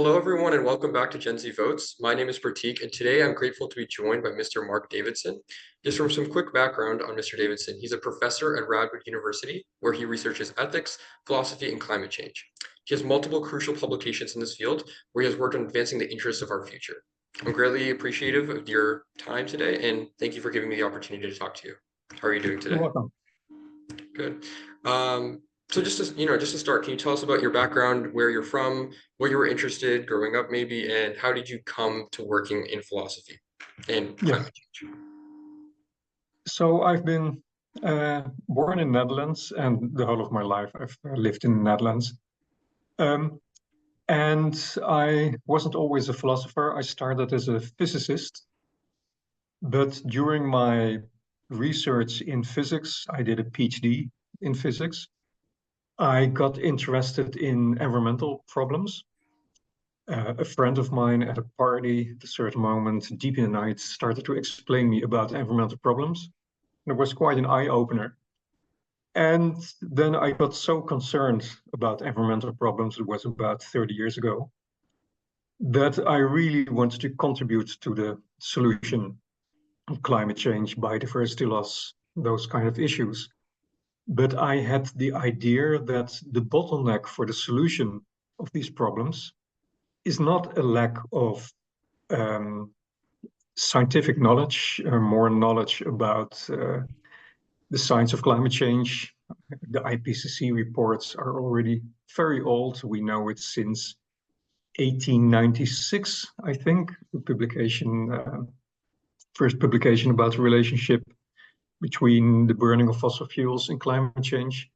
Hello, everyone, and welcome back to Gen Z Votes. My name is Pratik, and today I'm grateful to be joined by Mr. Marc Davidson. Just from some quick background on Mr. Davidson, he's a professor at Radboud University, where he researches ethics, philosophy, and climate change. He has multiple crucial publications in this field, where he has worked on advancing the interests of our future. I'm greatly appreciative of your time today, and thank you for giving me the opportunity to talk to you. How are you doing You're today? welcome. Good. So just to start, can you tell us about your background, where you're from, what you were interested growing up maybe, and how did you come to working in philosophy and Yes. climate change? So I've been born in Netherlands, and the whole of my life I've lived in the Netherlands. Um, and I wasn't always a philosopher. I started as a physicist, but during my research in physics, I did a PhD in physics. I got interested in environmental problems. A friend of mine at a party at a certain moment, deep in the night, started to explain me about environmental problems. It was quite an eye-opener. And then I got so concerned about environmental problems, it was about 30 years ago, that I really wanted to contribute to the solution of climate change, biodiversity loss, those kind of issues. But I had the idea that the bottleneck for the solution of these problems is not a lack of um, scientific knowledge, more knowledge about the science of climate change. The IPCC reports are already very old. We know it since 1896, I think, the publication, first publication about the relationship between the burning of fossil fuels and climate change.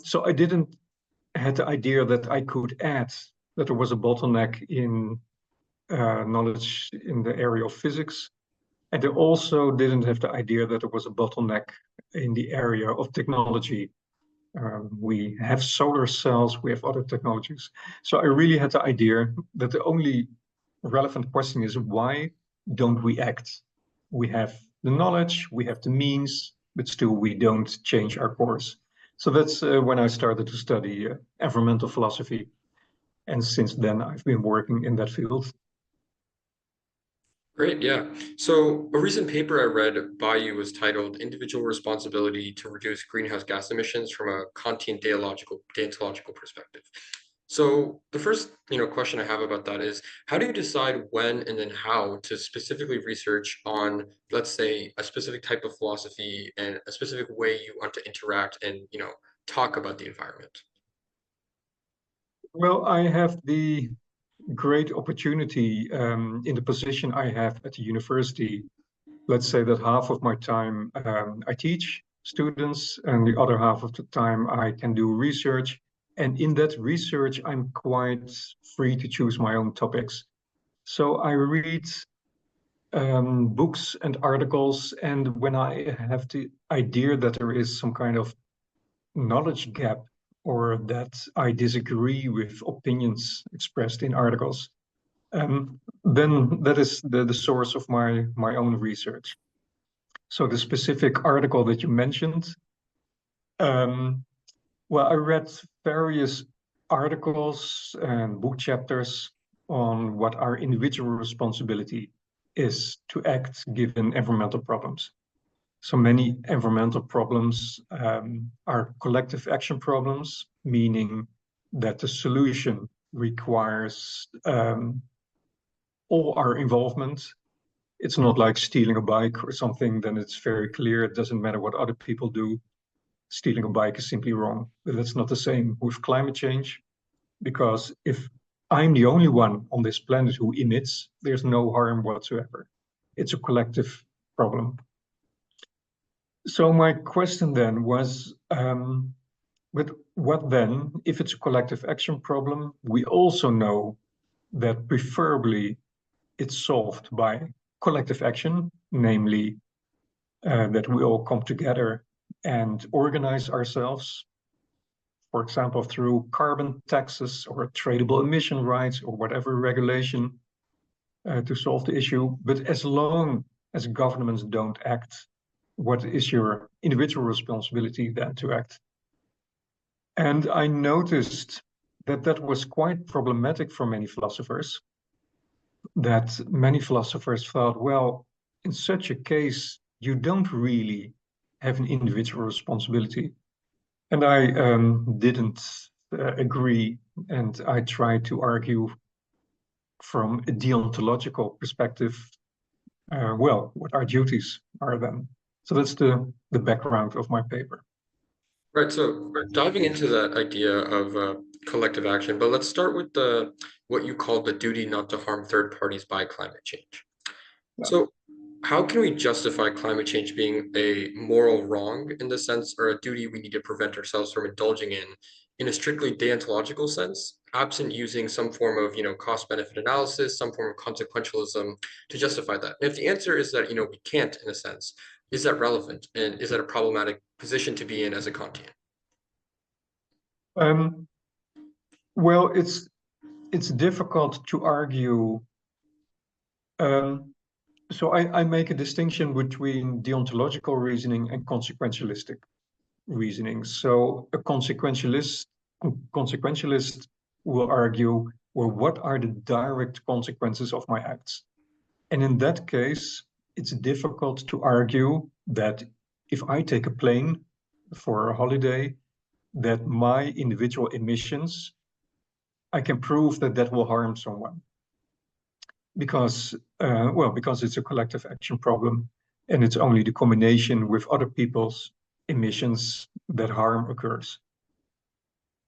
So I didn't had the idea that I could add that there was a bottleneck in knowledge in the area of physics. And I also didn't have the idea that there was a bottleneck in the area of technology. We have solar cells, we have other technologies. So I really had the idea that the only relevant question is why don't we act? We have the knowledge, we have the means, but still we don't change our course. So that's when I started to study environmental philosophy. And since then, I've been working in that field. Great, yeah. So a recent paper I read by you was titled Individual Responsibility to Reduce Greenhouse Gas Emissions from a Kantian deontological perspective. So the first, question I have about that is how do you decide when and then how to specifically research on, let's say, a specific type of philosophy and a specific way you want to interact and, talk about the environment? Well, I have the great opportunity in the position I have at the university. Let's say that half of my time I teach students, and the other half of the time I can do research. And in that research, I'm quite free to choose my own topics. So I read books and articles, and when I have the idea that there is some kind of knowledge gap or that I disagree with opinions expressed in articles, then that is the source of my own research. So the specific article that you mentioned, um, well, I read various articles and book chapters on what our individual responsibility is to act given environmental problems. So many environmental problems are collective action problems, meaning that the solution requires all our involvement. It's not like stealing a bike or something, then it's very clear. It doesn't matter what other people do. Stealing a bike is simply wrong. But that's not the same with climate change, because if I'm the only one on this planet who emits, there's no harm whatsoever. It's a collective problem. So my question then was, but what then, if it's a collective action problem, we also know that preferably it's solved by collective action, namely that we all come together and organize ourselves, for example, through carbon taxes or tradable emission rights or whatever regulation to solve the issue. But as long as governments don't act, what is your individual responsibility then to act? And I noticed that was quite problematic for many philosophers, that many philosophers thought, well, in such a case, you don't really have an individual responsibility. And I didn't agree, and I tried to argue from a deontological perspective, well, what our duties are then. So that's the background of my paper. Right, so diving into that idea of collective action, but let's start with the what you call the duty not to harm third parties by climate change. Yeah. So, how can we justify climate change being a moral wrong in the sense, or a duty we need to prevent ourselves from indulging in a strictly deontological sense, absent using some form of, cost-benefit analysis, some form of consequentialism to justify that? And if the answer is that, we can't, in a sense, is that relevant? And is that a problematic position to be in as a Kantian? Um, well, it's difficult to argue. Um, so I make a distinction between deontological reasoning and consequentialistic reasoning. So a consequentialist will argue, well, what are the direct consequences of my acts? And in that case, it's difficult to argue that if I take a plane for a holiday, that my individual emissions, I can prove that that will harm someone because, because it's a collective action problem, and it's only the combination with other people's emissions that harm occurs.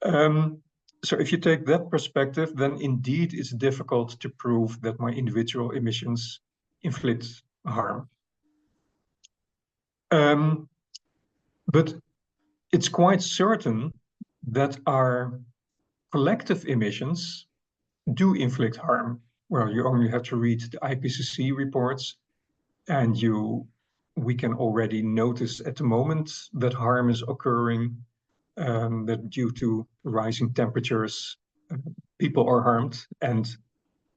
So if you take that perspective, then indeed it's difficult to prove that my individual emissions inflict harm. But it's quite certain that our collective emissions do inflict harm. Well, you only have to read the IPCC reports, and we can already notice at the moment that harm is occurring, that due to rising temperatures, people are harmed, and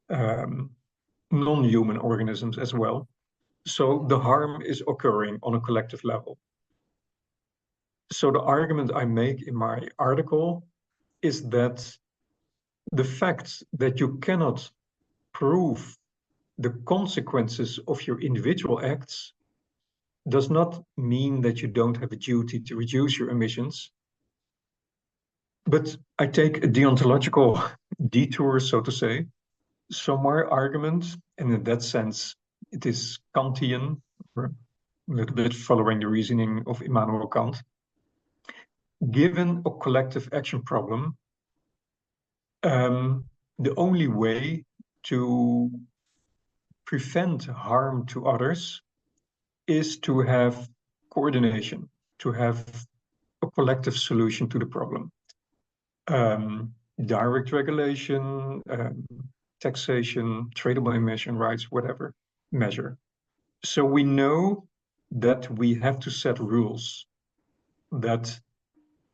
um, non-human organisms as well. So the harm is occurring on a collective level. So the argument I make in my article is that the fact that you cannot prove the consequences of your individual acts does not mean that you don't have a duty to reduce your emissions. But I take a deontological detour, so to say. So my argument, and in that sense, it is Kantian, a little bit following the reasoning of Immanuel Kant. Given a collective action problem, the only way to prevent harm to others is to have coordination, to have a collective solution to the problem. Direct regulation, taxation, tradable emission rights, whatever measure. So we know that we have to set rules, that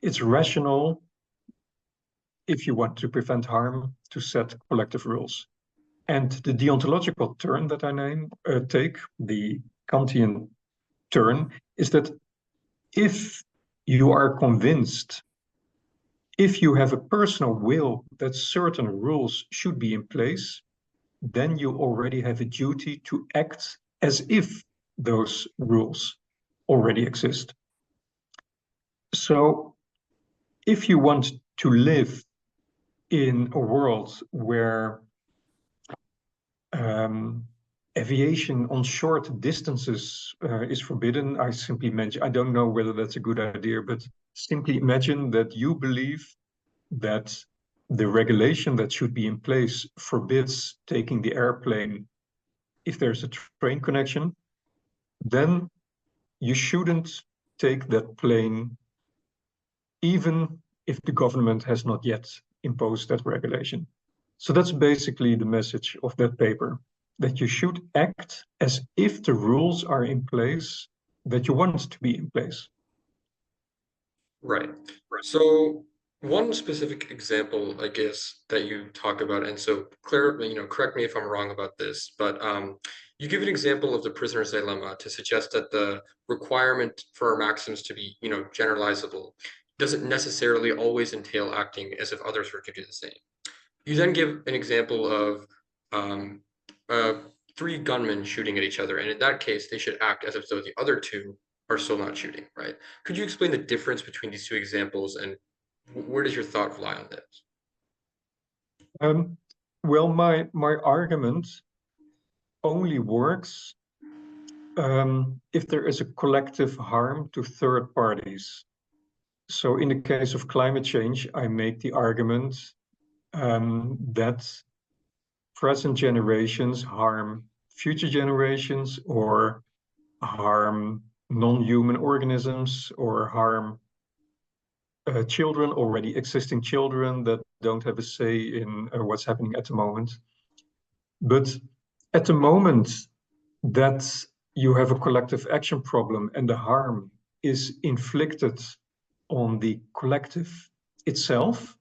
it's rational if you want to prevent harm to set collective rules. And the deontological turn that I take, the Kantian turn, is that if you are convinced, if you have a personal will that certain rules should be in place, then you already have a duty to act as if those rules already exist. So if you want to live in a world where aviation on short distances is forbidden, I don't know whether that's a good idea, but simply imagine that you believe that the regulation that should be in place forbids taking the airplane if there's a train connection, then you shouldn't take that plane even if the government has not yet imposed that regulation. So that's basically the message of that paper, that you should act as if the rules are in place that you want to be in place. Right. So one specific example, I guess, that you talk about, and so correct me if I'm wrong about this, but you give an example of the prisoner's dilemma to suggest that the requirement for our maxims to be, generalizable doesn't necessarily always entail acting as if others were to do the same. You then give an example of um, uh, three gunmen shooting at each other, and in that case, they should act as if though the other two are still not shooting, right? Could you explain the difference between these two examples, and where does your thought lie on this? Um, well, my argument only works if there is a collective harm to third parties. So in the case of climate change, I make the argument that present generations harm future generations or harm non-human organisms or harm children, already existing children that don't have a say in what's happening at the moment. But at the moment that you have a collective action problem and the harm is inflicted on the collective itself,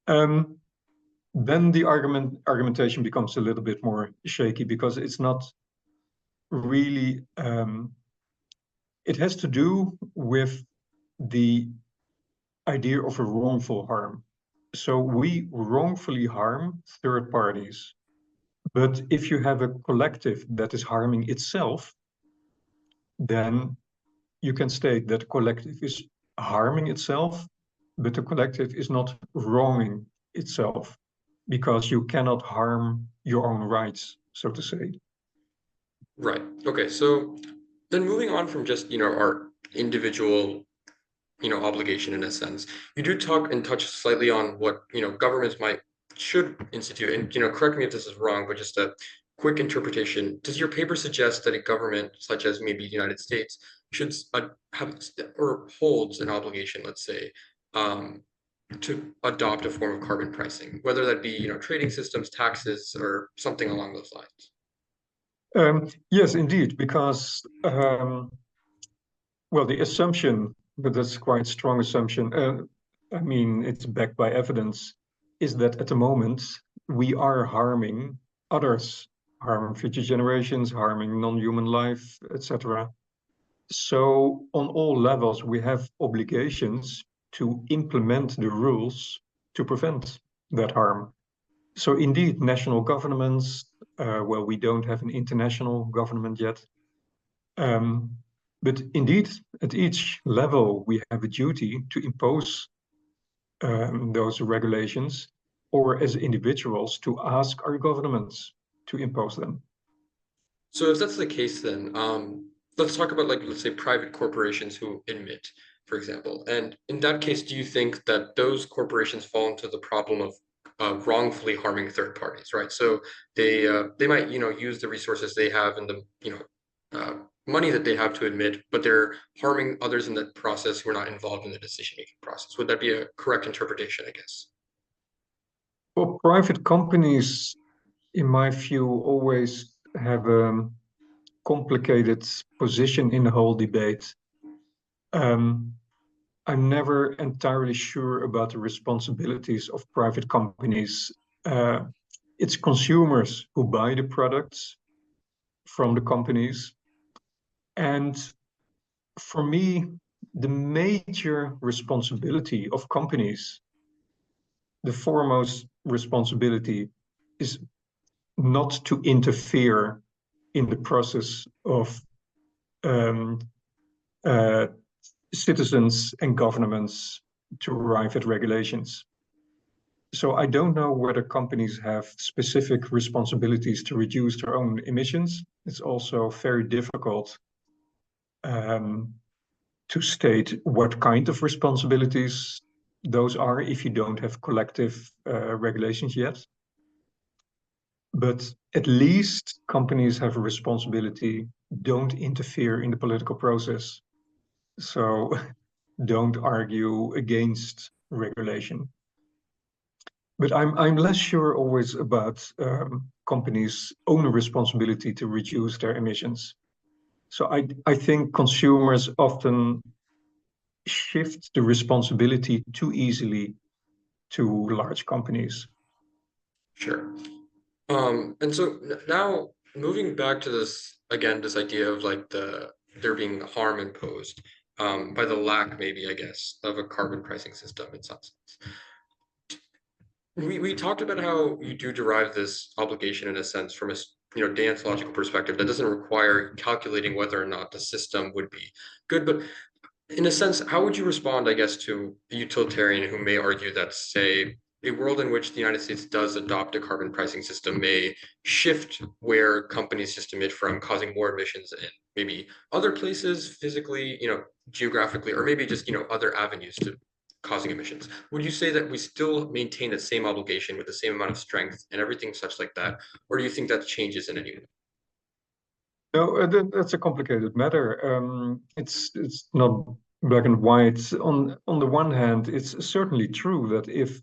um, then the argumentation becomes a little bit more shaky because it's not really, it has to do with the idea of a wrongful harm. So we wrongfully harm third parties. But if you have a collective that is harming itself, then you can state that the collective is harming itself, but the collective is not wronging itself because you cannot harm your own rights, so to say. Right. Okay. So then moving on from just, our individual, obligation in a sense, you do talk and touch slightly on what, governments should institute. And, correct me if this is wrong, but just a quick interpretation. Does your paper suggest that a government, such as maybe the United States, should have or holds an obligation, let's say, um, to adopt a form of carbon pricing, whether that be, trading systems, taxes, or something along those lines? Yes, indeed, because well, the assumption, but that's quite a strong assumption. I mean, it's backed by evidence, is that at the moment we are harming others, harming future generations, harming non-human life, etc. So on all levels, we have obligations to implement the rules to prevent that harm. So indeed, national governments, well, we don't have an international government yet, um, but indeed, at each level, we have a duty to impose those regulations, or as individuals, to ask our governments to impose them. So if that's the case, then let's talk about, like, let's say private corporations who emit, for example. And in that case, do you think that those corporations fall into the problem of wrongfully harming third parties, right? So they might, use the resources they have and the, money that they have to emit, but they're harming others in that process who are not involved in the decision-making process. Would that be a correct interpretation, I guess? Well, private companies, in my view, always have a complicated position in the whole debate. Um, I'm never entirely sure about the responsibilities of private companies. Uh, it's consumers who buy the products from the companies. And for me, the major responsibility of companies, the foremost responsibility is not to interfere in the process of um, uh, citizens and governments to arrive at regulations. So I don't know whether companies have specific responsibilities to reduce their own emissions. It's also very difficult um, to state what kind of responsibilities those are if you don't have collective regulations yet. But at least companies have a responsibility, don't interfere in the political process. So don't argue against regulation. But I'm less sure always about companies' own responsibility to reduce their emissions. So I think consumers often shift the responsibility too easily to large companies. Sure. And so now moving back to this again, this idea of like there being harm imposed. by the lack, maybe, I guess, of a carbon pricing system in some sense. We talked about how you do derive this obligation in a sense from a deontological perspective that doesn't require calculating whether or not the system would be good. But in a sense, how would you respond, I guess, to a utilitarian who may argue that, say, a world in which the United States does adopt a carbon pricing system may shift where companies just emit from, causing more emissions in maybe other places physically, geographically, or maybe just, other avenues to causing emissions. Would you say that we still maintain the same obligation with the same amount of strength and everything such like that? Or do you think that changes in any way? No, that's a complicated matter. It's not black and white. On the one hand, it's certainly true that if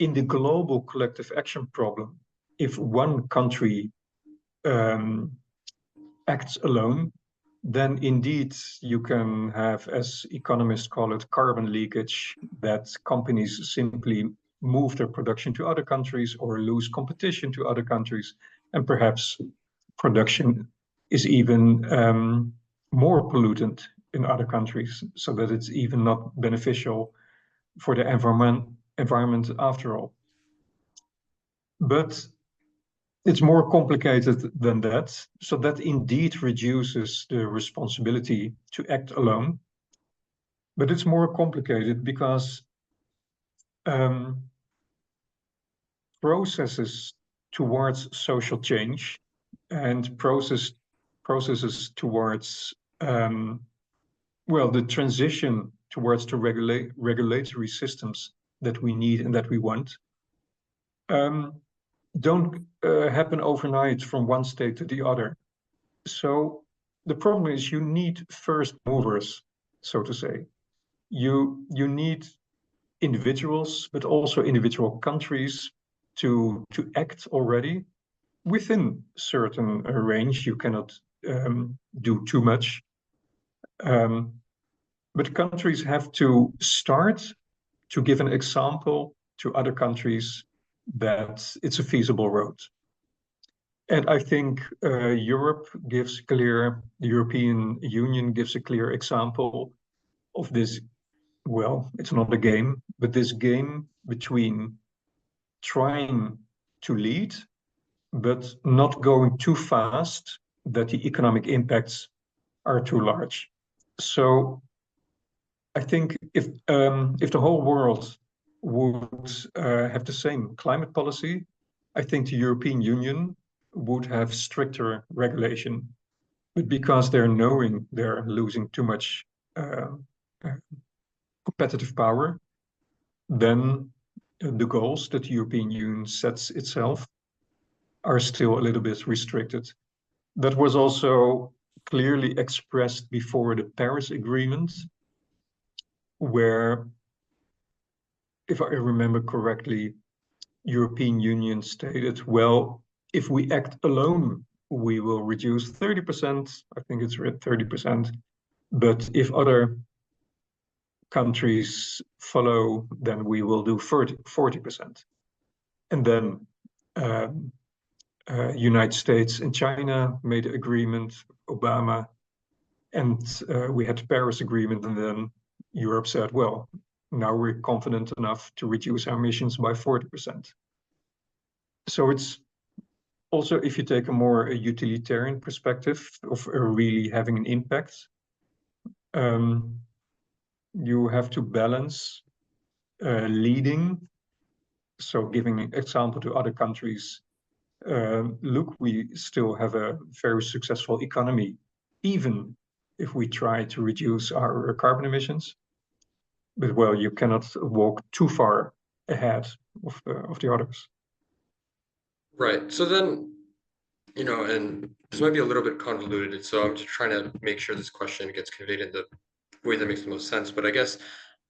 in the global collective action problem, if one country um, acts alone, then indeed you can have, as economists call it, carbon leakage, that companies simply move their production to other countries or lose competition to other countries, and perhaps production is even more pollutant in other countries, so that it's even not beneficial for the environment after all. But it's more complicated than that. So that indeed reduces the responsibility to act alone. But it's more complicated because um, processes towards social change and processes towards the transition towards the regulatory systems that we need and that we want um, don't happen overnight from one state to the other. So the problem is you need first movers, so to say. You need individuals, but also individual countries to act already within certain range. You cannot do too much. But countries have to start to give an example to other countries that it's a feasible road. And I think the European Union gives a clear example of this. Well, it's not a game, but this game between trying to lead, but not going too fast that the economic impacts are too large. So I think if the whole world would have the same climate policy, I think the European Union would have stricter regulation. But because they're knowing they're losing too much uh, uh, competitive power, then the goals that the European Union sets itself are still a little bit restricted. That was also clearly expressed before the Paris Agreement, where, if I remember correctly, European Union stated, well, if we act alone, we will reduce 30%. I think it's 30%. But if other countries follow, then we will do 40%. And then United States and China made an agreement, Obama, and we had the Paris Agreement, and then Europe said, well, now we're confident enough to reduce our emissions by 40%. So it's also, if you take a more utilitarian perspective of really having an impact, you have to balance leading, so giving an example to other countries. Look, we still have a very successful economy, even if we try to reduce our carbon emissions. But well, you cannot walk too far ahead of the others. Right. So then, and this might be a little bit convoluted, so I'm just trying to make sure this question gets conveyed in the way that makes the most sense. But I guess,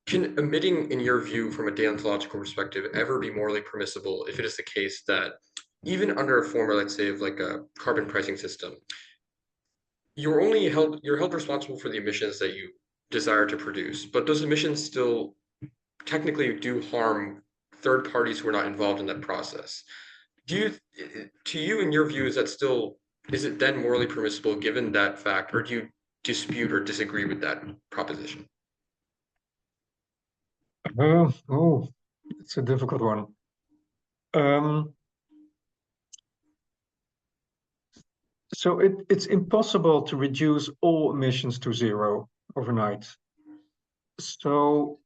can emitting, in your view, from a deontological perspective, ever be morally permissible if it is the case that even under a form, let's say, of like a carbon pricing system, you're held responsible for the emissions that you desire to produce, but those emissions still technically do harm third parties who are not involved in that process. Do you, to you, in your view, is it then morally permissible given that fact, or dispute or disagree with that proposition? Oh, it's a difficult one. Um, so it's impossible to reduce all emissions to zero overnight. So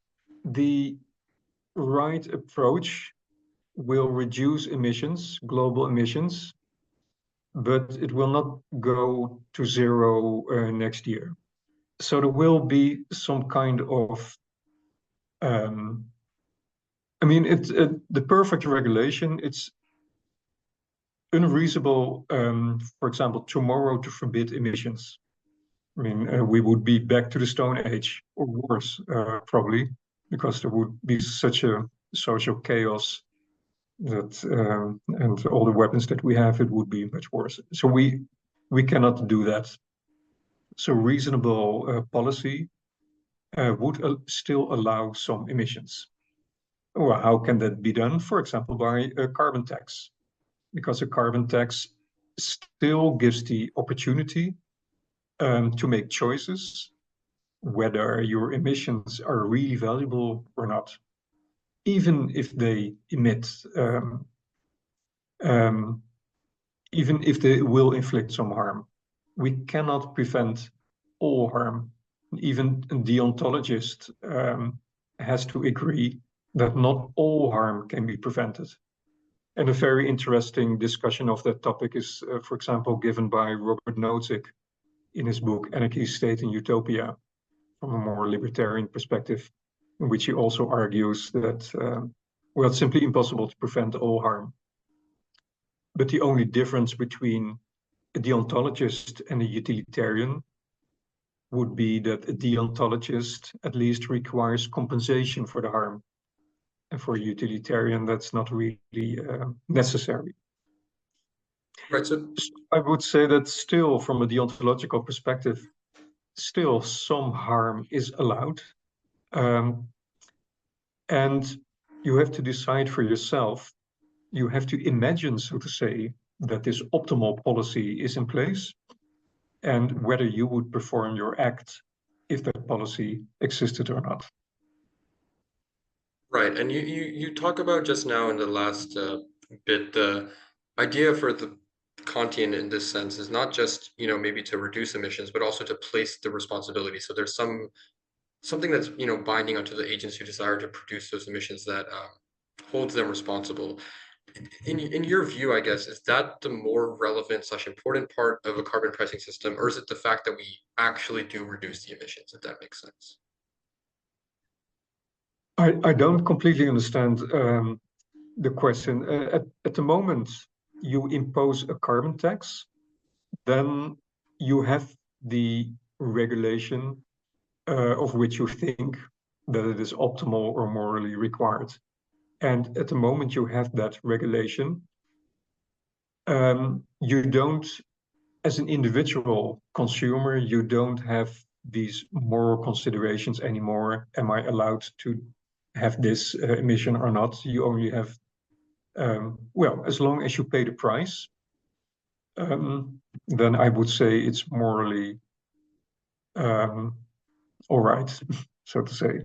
the right approach will reduce emissions, global emissions, but it will not go to zero next year. So there will be some kind of, I mean, it's the perfect regulation. It's unreasonable, for example, tomorrow to forbid emissions. I mean, we would be back to the Stone Age or worse, probably, because there would be such a social chaos that, and all the weapons that we have, it would be much worse. So we cannot do that. So reasonable policy would still allow some emissions. Well, how can that be done? For example, by a carbon tax, because a carbon tax still gives the opportunity to make choices whether your emissions are really valuable or not, even if they emit, um, even if they will inflict some harm. We cannot prevent all harm. Even a deontologist has to agree that not all harm can be prevented. And a very interesting discussion of that topic is, for example, given by Robert Nozick in his book Anarchy, State and Utopia, from a more libertarian perspective, in which he also argues that, well, it's simply impossible to prevent all harm. But the only difference between a deontologist and a utilitarian would be that a deontologist at least requires compensation for the harm. And for a utilitarian, that's not really necessary. Right. So I would say that still, from a deontological perspective, still some harm is allowed. Um, and you have to decide for yourself. You have to imagine, so to say, that this optimal policy is in place and whether you would perform your act if that policy existed or not. right, and you talk about just now in the last bit the idea for the Kantian in this sense is not just maybe to reduce emissions, but also to place the responsibility. So there's something that's binding onto the agents who desire to produce those emissions that holds them responsible. In your view, I guess, is that the more relevant slash important part of a carbon pricing system, or is it the fact that we actually do reduce the emissions, if that makes sense? I don't completely understand the question. At the moment you impose a carbon tax, then you have the regulation of which you think that it is optimal or morally required. And at the moment you have that regulation, you don't, as an individual consumer, you don't have these moral considerations anymore. Am I allowed to have this emission or not? You only have, well, as long as you pay the price, then I would say it's morally all right, so to say.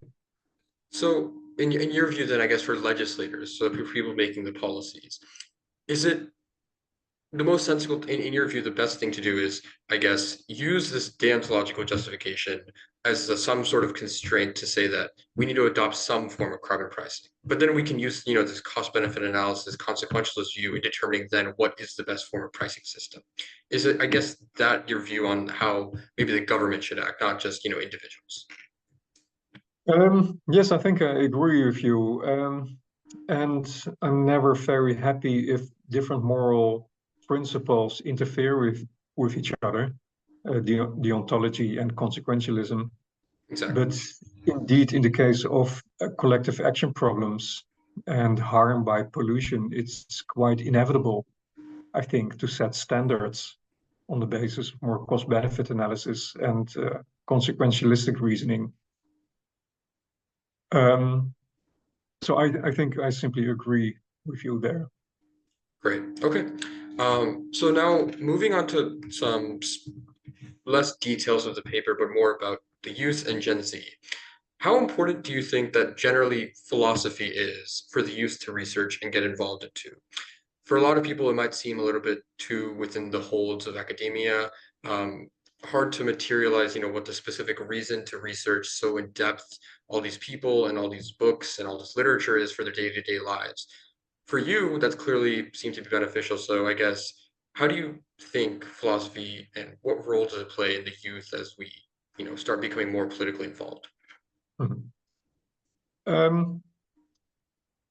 So, in your view, then, I guess for legislators, so for people making the policies, is it the most sensible, in your view, the best thing to do is, I guess, use this deontological justification as some sort of constraint to say that we need to adopt some form of carbon pricing. But then we can use, this cost benefit analysis, consequentialist view in determining then what is the best form of pricing system. Is it, I guess, that your view on how maybe the government should act, not just, individuals? Yes, I think I agree with you. And I'm never very happy if different moral principles interfere with each other, deontology and consequentialism. Exactly. But indeed, in the case of collective action problems and harm by pollution, it's quite inevitable, I think, to set standards on the basis of more cost-benefit analysis and consequentialistic reasoning. Um, so I think I simply agree with you there. Great. Okay. So now moving on to less details of the paper, but more about the youth and Gen Z. How important do you think that generally philosophy is for the youth to research and get involved into? For a lot of people, it might seem a little bit too within the holds of academia, um, hard to materialize, what the specific reason to research so in depth all these people and all these books and all this literature is for their day-to-day lives. For you, that's clearly seemed to be beneficial. So I guess, how do you think philosophy and what role does it play in the youth as we, start becoming more politically involved? Mhm. Um,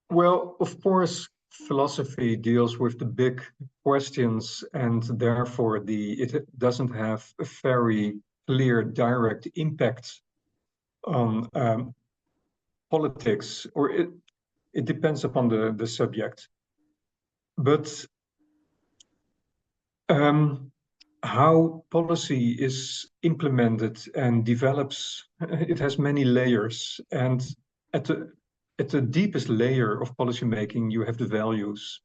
well, of course, philosophy deals with the big questions, and therefore it doesn't have a very clear, direct impact on politics, or it depends upon the subject. But um, how policy is implemented and develops, it has many layers. And at the deepest layer of policymaking, you have the values.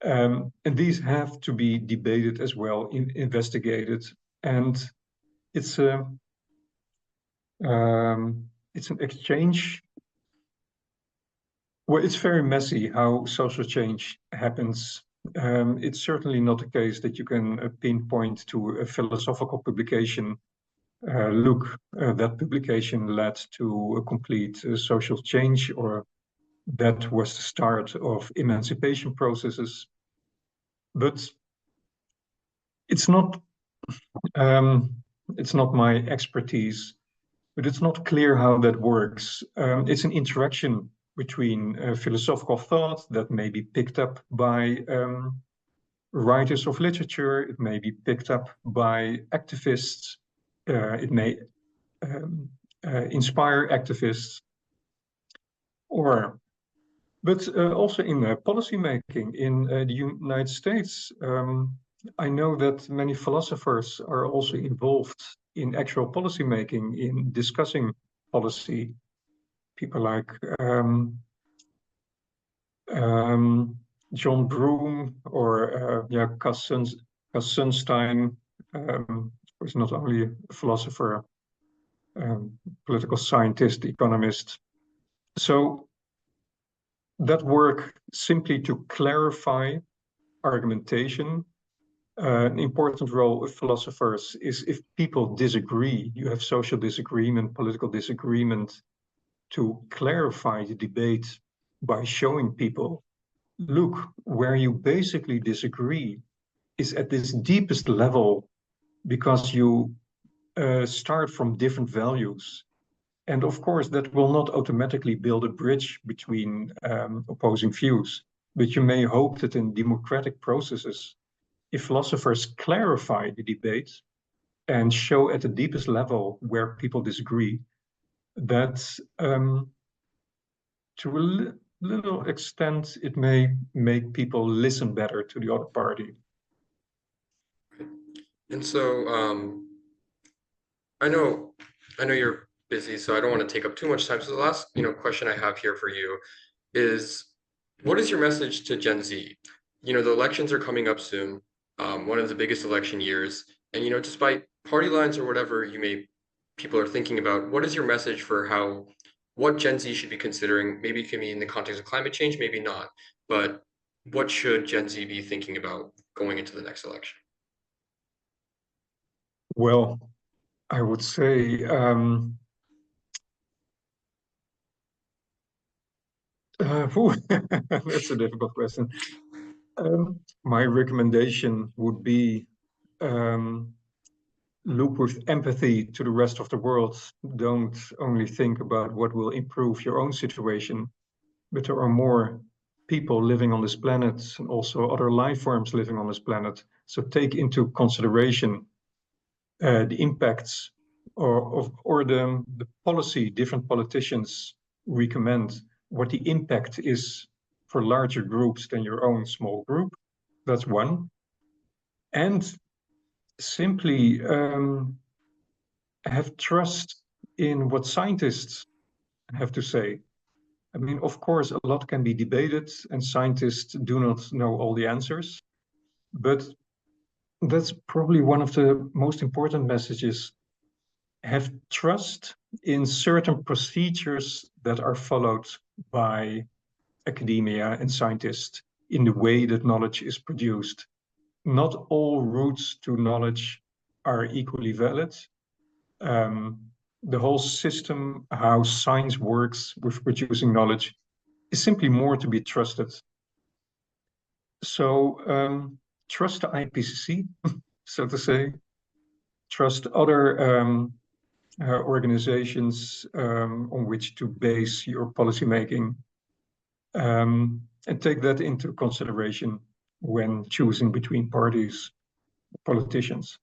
And these have to be debated as well, investigated. And it's a it's an exchange. Well, it's very messy how social change happens. It's certainly not the case that you can pinpoint to a philosophical publication. Look, that publication led to a complete social change, or that was the start of emancipation processes. But it's not um, it's not my expertise. But it's not clear how that works. It's an interaction between philosophical thought that may be picked up by writers of literature. It may be picked up by activists. It may um, inspire activists, or but also in policy making in the United States. I know that many philosophers are also involved in actual policy making, in discussing policy. People like um, John Broome or Cass Sunstein, who's not only a philosopher, political scientist, economist. So that work simply to clarify argumentation. An important role of philosophers is if people disagree, you have social disagreement, political disagreement, to clarify the debate by showing people, look, where you basically disagree is at this deepest level because you start from different values. And of course, that will not automatically build a bridge between opposing views. But you may hope that in democratic processes, if philosophers clarify the debate and show at the deepest level where people disagree, that to a little extent, it may make people listen better to the other party. And so, I know, I know you're busy, so I don't want to take up too much time. So the last, question I have here for you is, what is your message to Gen Z? The elections are coming up soon, one of the biggest election years, and despite party lines or whatever people are thinking about, what is your message for what Gen Z should be considering? Maybe it can be in the context of climate change, maybe not, but what should Gen Z be thinking about going into the next election? Well, I would say that's a difficult question. My recommendation would be look with empathy to the rest of the world. Don't only think about what will improve your own situation, but there are more people living on this planet and also other life forms living on this planet. So take into consideration the impacts or the policy different politicians recommend, what the impact is for larger groups than your own small group. That's one. And simply have trust in what scientists have to say. I mean, of course, a lot can be debated, and scientists do not know all the answers. But That's probably one of the most important messages. Have trust in certain procedures that are followed by academia and scientists in the way that knowledge is produced. Not all routes to knowledge are equally valid. The whole system, how science works with producing knowledge, is simply more to be trusted. So trust the IPCC, so to say. Trust other organizations on which to base your policymaking, and take that into consideration when choosing between parties, politicians.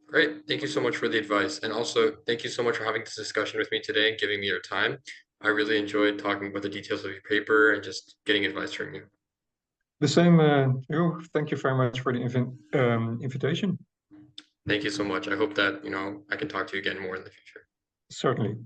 Great. Thank you so much for the advice. And also, thank you so much for having this discussion with me today and giving me your time. I really enjoyed talking about the details of your paper and just getting advice from you. The same, thank you very much for the invitation. Thank you so much. I hope that, I can talk to you again more in the future. Certainly.